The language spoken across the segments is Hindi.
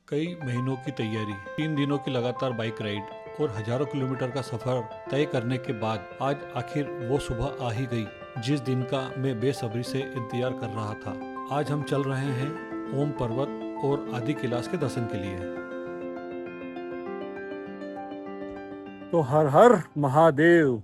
कई महीनों की तैयारी, 3 दिनों की लगातार बाइक राइड और हजारों किलोमीटर का सफर तय करने के बाद आज आखिर वो सुबह आ ही गई जिस दिन का मैं बेसब्री से इंतजार कर रहा था। आज हम चल रहे हैं ओम पर्वत और आदि कैलाश के दर्शन के लिए। तो हर हर महादेव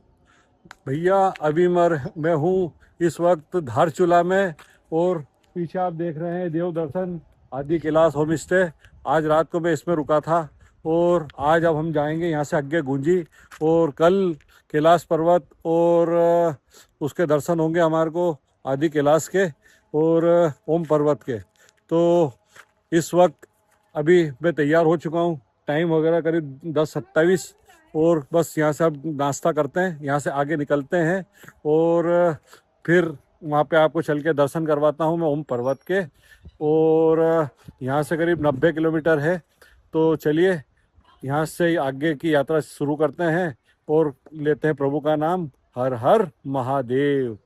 भैया, अभी मैं हूँ इस वक्त धारचूला में और पीछे आप देख रहे हैं देव दर्शन आदि कैलाश होम स्टे। आज रात को मैं इसमें रुका था और आज अब हम जाएंगे यहाँ से आगे गुंजी और कल कैलाश पर्वत और उसके दर्शन होंगे हमारे को आदि कैलाश के और ओम पर्वत के। तो इस वक्त अभी मैं तैयार हो चुका हूँ, टाइम वगैरह करीब 10:27 और बस यहाँ से अब नाश्ता करते हैं, यहाँ से आगे निकलते हैं और फिर वहाँ पे आपको चल के दर्शन करवाता हूँ मैं ओम पर्वत के। और यहाँ से करीब 90 किलोमीटर है। तो चलिए यहाँ से आगे की यात्रा शुरू करते हैं और लेते हैं प्रभु का नाम, हर हर महादेव।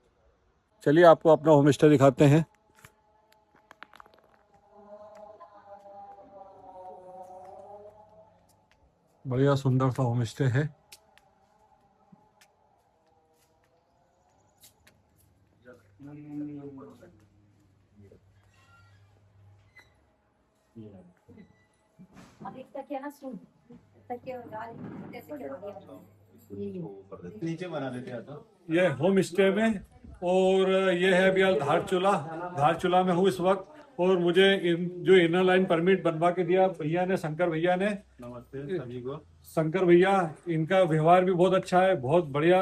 चलिए आपको अपना होम स्टे दिखाते हैं। बढ़िया सुंदर सा होम स्टे है। नीचे बना देते हैं तो ये होम स्टे में और ये है अभी धारचूला। धारचूला में हूँ इस वक्त और मुझे जो इनर लाइन परमिट बनवा के दिया भैया ने, शंकर भैया ने। नमस्ते सभी को। शंकर भैया, इनका व्यवहार भी बहुत अच्छा है, बहुत बढ़िया।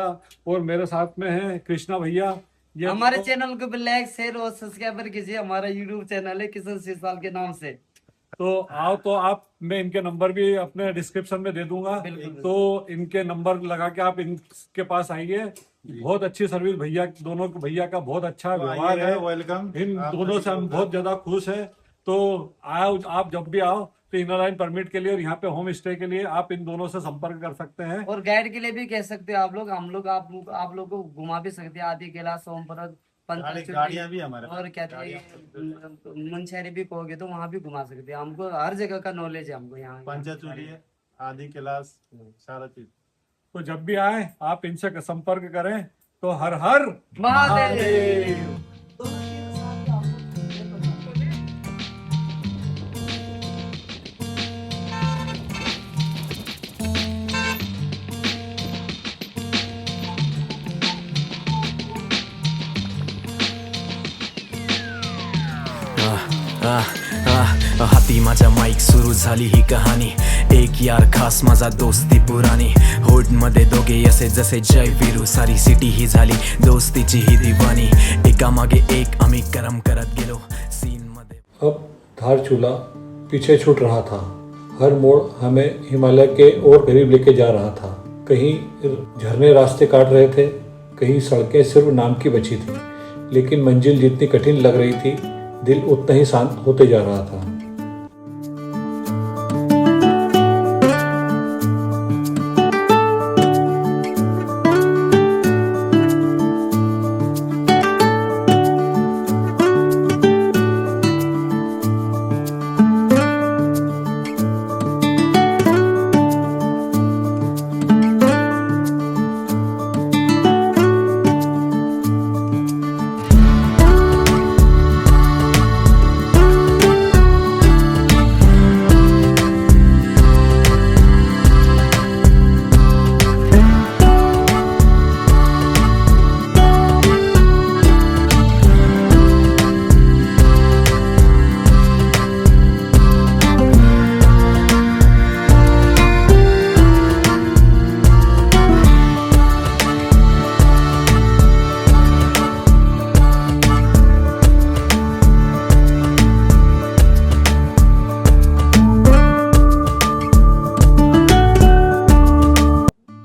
और मेरे साथ में है कृष्णा भैया। ये हमारे चैनल को भी लाइक शेयर और सब्सक्राइबर कीजिए। हमारा यूट्यूब चैनल है किशन सीसाल के नाम से। तो आओ, तो आप, मैं इनके नंबर भी अपने डिस्क्रिप्शन में दे दूंगा, तो इनके नंबर लगा के आप इनके पास आइए। बहुत अच्छी सर्विस भैया, दोनों भैया का बहुत अच्छा व्यवहार है। वेलकम। इन दोनों से हम बहुत ज्यादा खुश हैं। तो आओ, आप जब भी आओ तो इनर लाइन परमिट के लिए और यहाँ पे होम स्टे के लिए आप इन दोनों से संपर्क कर सकते हैं। और गाइड के लिए भी कह सकते हो आप लोग। हम लोग आप लोग को घुमा भी सकते हैं आदि कैलाश, ओम पर्वत, गाड़ियाँ भी हमारे और क्या मुंशहरी भी कहोगे तो वहाँ भी घुमा सकते हैं। हमको हर जगह का नॉलेज है हमको यहाँ। पंचाचूरी है, आदि कैलाश, सारा चीज। तो जब भी आए आप इनसे संपर्क करें। तो हर हर महादेव। हाती माझ्या माईक सुरू झाली ही कहाणी। एक यार खास माझा दोस्ती पुराणी, होड मध्ये दोघे असे जसे जय वीरू। सारी सिटी ही झाली दोस्तीची ही दिवाणी, एका मागे एक आम्ही करम करत गेलो सीन मध्ये। अब धारचूला पीछे छूट रहा था। हर मोड़ हमें हिमालय के और करीब लेके जा रहा था। कहीं झरने रास्ते काट रहे थे, कहीं सड़कें सिर्फ नाम की बची थी, लेकिन मंजिल जितनी कठिन लग रही थी दिल उतना ही शांत होते जा रहा था।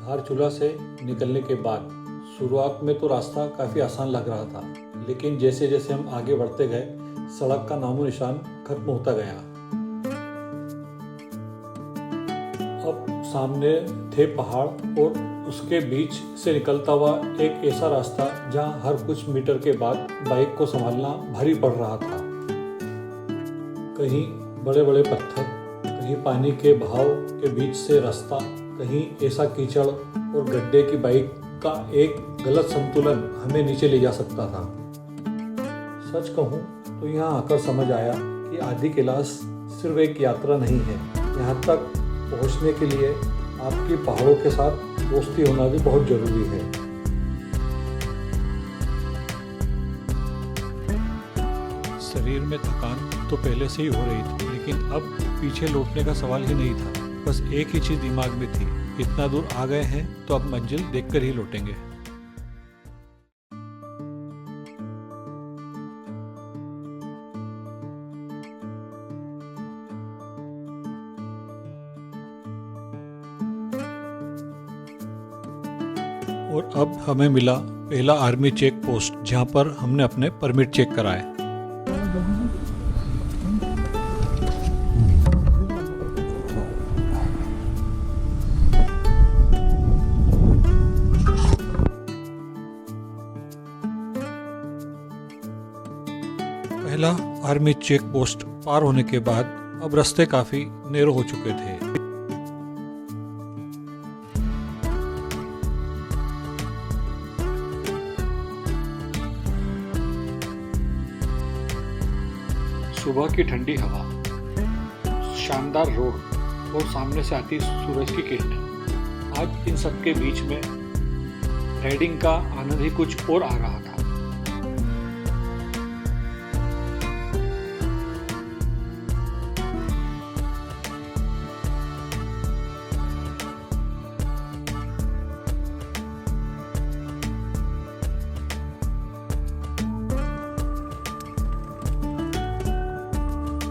धारचूला से निकलने के बाद शुरुआत में तो रास्ता काफ़ी आसान लग रहा था, लेकिन जैसे जैसे हम आगे बढ़ते गए सड़क का नामो निशान खत्म होता गया। अब सामने थे पहाड़ और उसके बीच से निकलता हुआ एक ऐसा रास्ता जहां हर कुछ मीटर के बाद बाइक को संभालना भारी पड़ रहा था। कहीं बड़े बड़े पत्थर, कहीं पानी के बहाव के बीच से रास्ता, कहीं ऐसा कीचड़ और गड्ढे की बाइक का एक गलत संतुलन हमें नीचे ले जा सकता था। सच कहूँ तो यहाँ आकर समझ आया कि आदि कैलाश सिर्फ एक यात्रा नहीं है, यहाँ तक पहुँचने के लिए आपकी पहाड़ों के साथ दोस्ती होना भी बहुत ज़रूरी है। शरीर में थकान तो पहले से ही हो रही थी, लेकिन अब पीछे लौटने का सवाल ही नहीं था। बस एक ही चीज़ दिमाग में थी, इतना दूर आ गए हैं तो अब मंजिल देखकर ही लौटेंगे। और अब हमें मिला पहला आर्मी चेक पोस्ट, जहां पर हमने अपने परमिट चेक कराए। पहला आर्मी चेक पोस्ट पार होने के बाद अब रास्ते काफी नैरो हो चुके थे। सुबह की ठंडी हवा, शानदार रोड और सामने से आती सूरज की किरणें, आज इन सब के बीच में राइडिंग का आनंद ही कुछ और आ रहा था।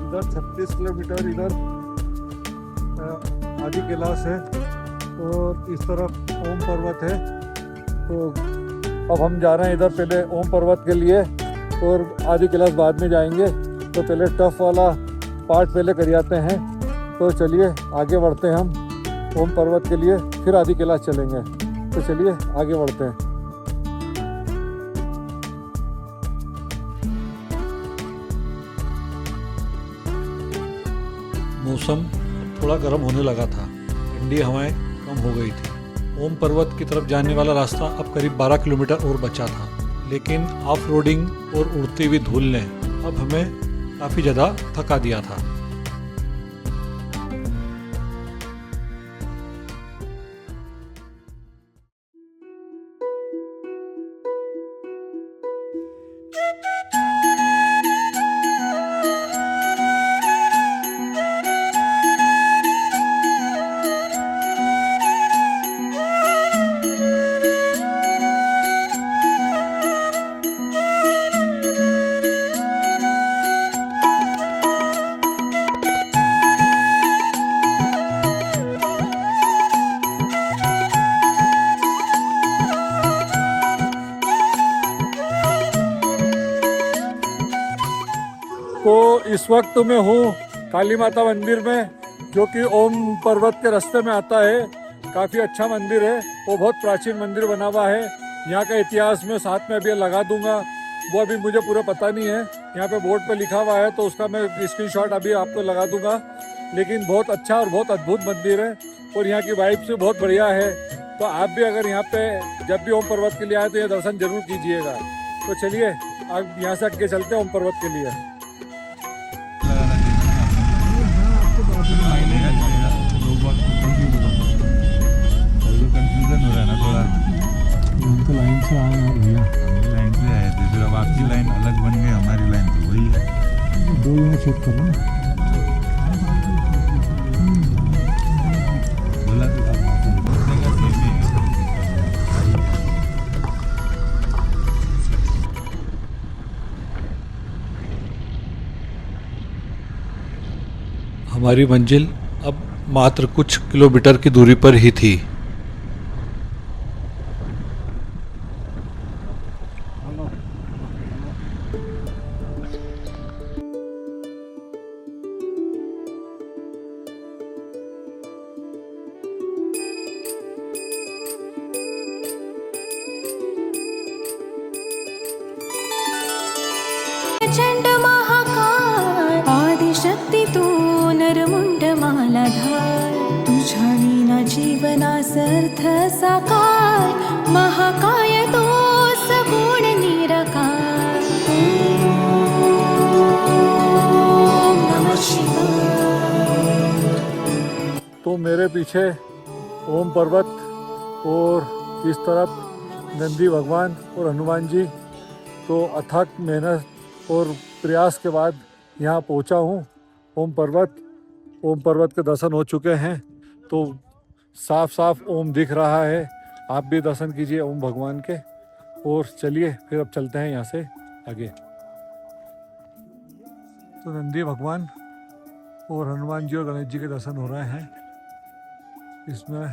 इधर 36 किलोमीटर इधर आदि कैलाश है और इस तरफ ओम पर्वत है। तो अब हम जा रहे हैं इधर पहले ओम पर्वत के लिए और आदि कैलाश बाद में जाएंगे। तो पहले टफ वाला पार्ट पहले कर आते हैं। तो चलिए आगे बढ़ते हैं हम ओम पर्वत के लिए, फिर आदि कैलाश चलेंगे। तो चलिए आगे बढ़ते हैं। मौसम थोड़ा गर्म होने लगा था, ठंडी हवाएं कम हो गई थी। ओम पर्वत की तरफ जाने वाला रास्ता अब करीब 12 किलोमीटर और बचा था, लेकिन ऑफ रोडिंग और उड़ती हुई धूल ने अब हमें काफ़ी ज़्यादा थका दिया था। तो इस वक्त मैं हूँ काली माता मंदिर में, जो कि ओम पर्वत के रास्ते में आता है। काफ़ी अच्छा मंदिर है, वो बहुत प्राचीन मंदिर बना हुआ है। यहाँ का इतिहास मैं साथ में अभी लगा दूंगा, वो अभी मुझे पूरा पता नहीं है। यहाँ पे बोर्ड पे लिखा हुआ है तो उसका मैं स्क्रीनशॉट अभी आपको लगा दूंगा। लेकिन बहुत अच्छा और बहुत अद्भुत मंदिर है और यहाँ की वाइब से बहुत बढ़िया है। तो आप भी अगर यहाँ पे जब भी ओम पर्वत के लिए आए तो ये दर्शन जरूर कीजिएगा। तो चलिए अब यहाँ से आगे चलते हैं ओम पर्वत के लिए। कंफ्यूजन हो रहा है ना थोड़ा, उनको लाइन से आना भैया, लाइन से आए थे, फिर अब आपकी लाइन अलग बन गई, हमारी लाइन तो वही है। 2 यूनिट चेक करो ना। बोला तो हमारी मंजिल अब मात्र कुछ किलोमीटर की दूरी पर ही थी। प्रचंड महाकाल आदिशक्ति तू नरमुंड मालाधार तुझ्या विना जीवनास अर्थ साकार महाकाय तो सगुण निराकार ओम नमः शिवाय। तो मेरे पीछे ओम पर्वत और इस तरफ नंदी भगवान और हनुमान जी। तो अथक मेहनत और प्रयास के बाद यहाँ पहुँचा हूँ ओम पर्वत के दर्शन हो चुके हैं। तो साफ साफ ओम दिख रहा है, आप भी दर्शन कीजिए ओम भगवान के। और चलिए फिर अब चलते हैं यहाँ से आगे। तो नंदी भगवान और हनुमान जी और गणेश जी के दर्शन हो रहे हैं इसमें।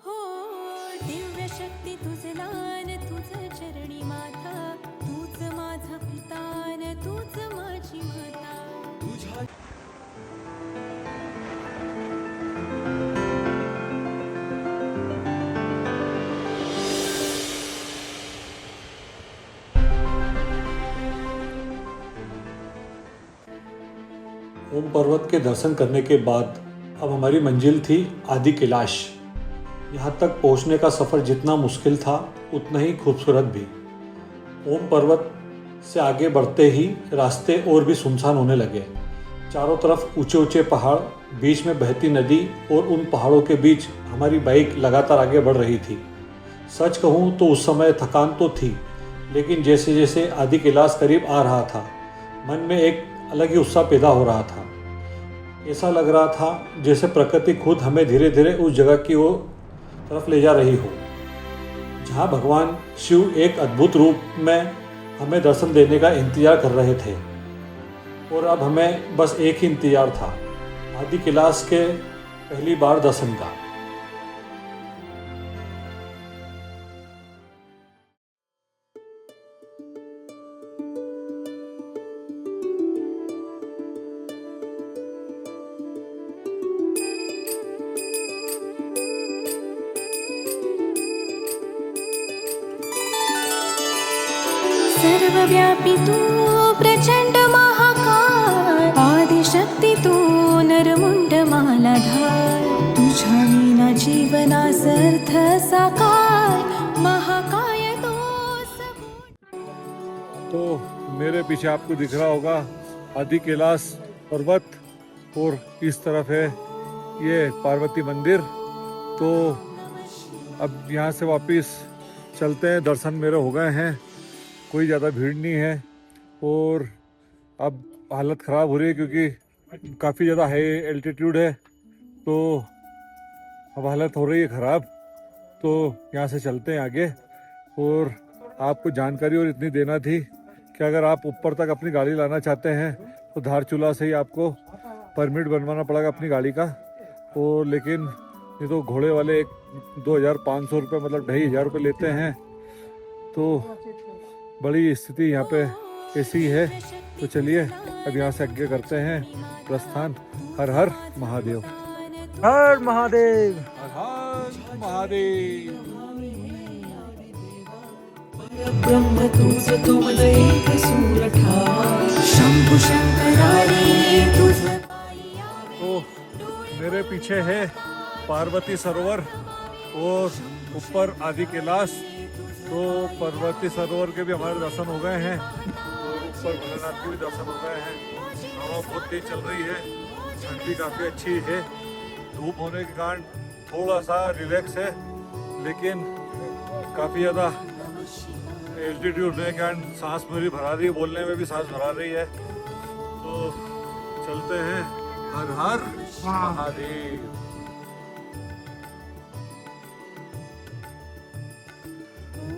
हो दिव्य शक्ती तुझ लान तुझ चरणी माता तूच माझा पितान तूच माझी माता। ओम पर्वत के दर्शन करने के बाद अब हमारी मंजिल थी आदि कैलाश। यहाँ तक पहुँचने का सफ़र जितना मुश्किल था उतना ही खूबसूरत भी। ओम पर्वत से आगे बढ़ते ही रास्ते और भी सुनसान होने लगे। चारों तरफ ऊंचे ऊंचे पहाड़, बीच में बहती नदी और उन पहाड़ों के बीच हमारी बाइक लगातार आगे बढ़ रही थी। सच कहूँ तो उस समय थकान तो थी, लेकिन जैसे जैसे आदि कैलाश करीब आ रहा था मन में एक अलग ही उत्साह पैदा हो रहा था। ऐसा लग रहा था जैसे प्रकृति खुद हमें धीरे धीरे उस जगह की ओर तरफ ले जा रही हो जहाँ भगवान शिव एक अद्भुत रूप में हमें दर्शन देने का इंतजार कर रहे थे। और अब हमें बस एक ही इंतजार था, आदि कैलाश के पहली बार दर्शन का। सर्वव्यापी तू प्रचंड महाकाय आदिशक्ती तू नरमुंड मालाधार तुझ्या विना जीवनास अर्थ साकार महाकाय तो सगुण। तो मेरे पीछे आपको दिख रहा होगा आदि कैलाश पर्वत और इस तरफ है ये पार्वती मंदिर। तो अब यहाँ से वापस चलते हैं। दर्शन मेरे हो गए हैं, कोई ज़्यादा भीड़ नहीं है। और अब हालत ख़राब हो रही है क्योंकि काफ़ी ज़्यादा हाई एल्टीट्यूड है, तो अब हालत हो रही है ख़राब। तो यहाँ से चलते हैं आगे। और आपको जानकारी और इतनी देना थी कि अगर आप ऊपर तक अपनी गाड़ी लाना चाहते हैं तो धारचूला से ही आपको परमिट बनवाना पड़ेगा अपनी गाड़ी का। और लेकिन ये तो घोड़े वाले 2500 रुपये मतलब 2500 रुपये लेते हैं। तो बड़ी स्थिति यहाँ पे ऐसी है। तो चलिए अब यहाँ से आगे करते हैं प्रस्थान। हर हर महादेव, हर महादेव। हर हर महादेव। ब्रह्म तुझ तुम एक सूरठा शंभु शंकरारी तुझ। तो मेरे पीछे है पार्वती सरोवर और ऊपर आदि कैलाश। तो पार्वती सरोवर के भी हमारे दर्शन हो गए हैं और ऊपर भोलेनाथ के भी दर्शन हो गए हैं। हवा बहुत तेज चल रही है, ठंड भी काफ़ी अच्छी है। धूप होने के कारण थोड़ा सा रिलैक्स है, लेकिन काफ़ी ज़्यादा एल्टीट्यूड होने के कारण सांस मेरी भरा रही है, बोलने में भी सांस भरा रही है। तो चलते हैं। हर हर महादेव।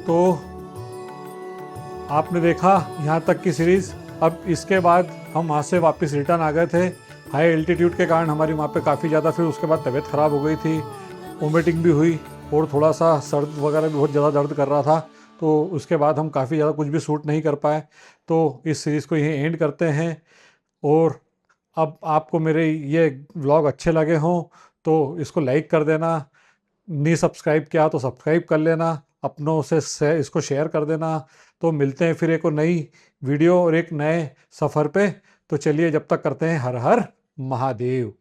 तो आपने देखा यहाँ तक की सीरीज़। अब इसके बाद हम वहाँ से वापस रिटर्न आ गए थे। हाई एल्टीट्यूड के कारण हमारी वहाँ पे काफ़ी ज़्यादा फिर उसके बाद तबीयत ख़राब हो गई थी, वोमिटिंग भी हुई और थोड़ा सा सर्द वगैरह भी बहुत ज़्यादा दर्द कर रहा था। तो उसके बाद हम काफ़ी ज़्यादा कुछ भी शूट नहीं कर पाए। तो इस सीरीज़ को यहीं एंड करते हैं। और अब आपको मेरे ये व्लॉग अच्छे लगे हों तो इसको लाइक कर देना, नहीं सब्सक्राइब किया तो सब्सक्राइब कर लेना अपनों से इसको शेयर कर देना। तो मिलते हैं फिर एक और नई वीडियो और एक नए सफ़र पे। तो चलिए जब तक करते हैं हर हर महादेव।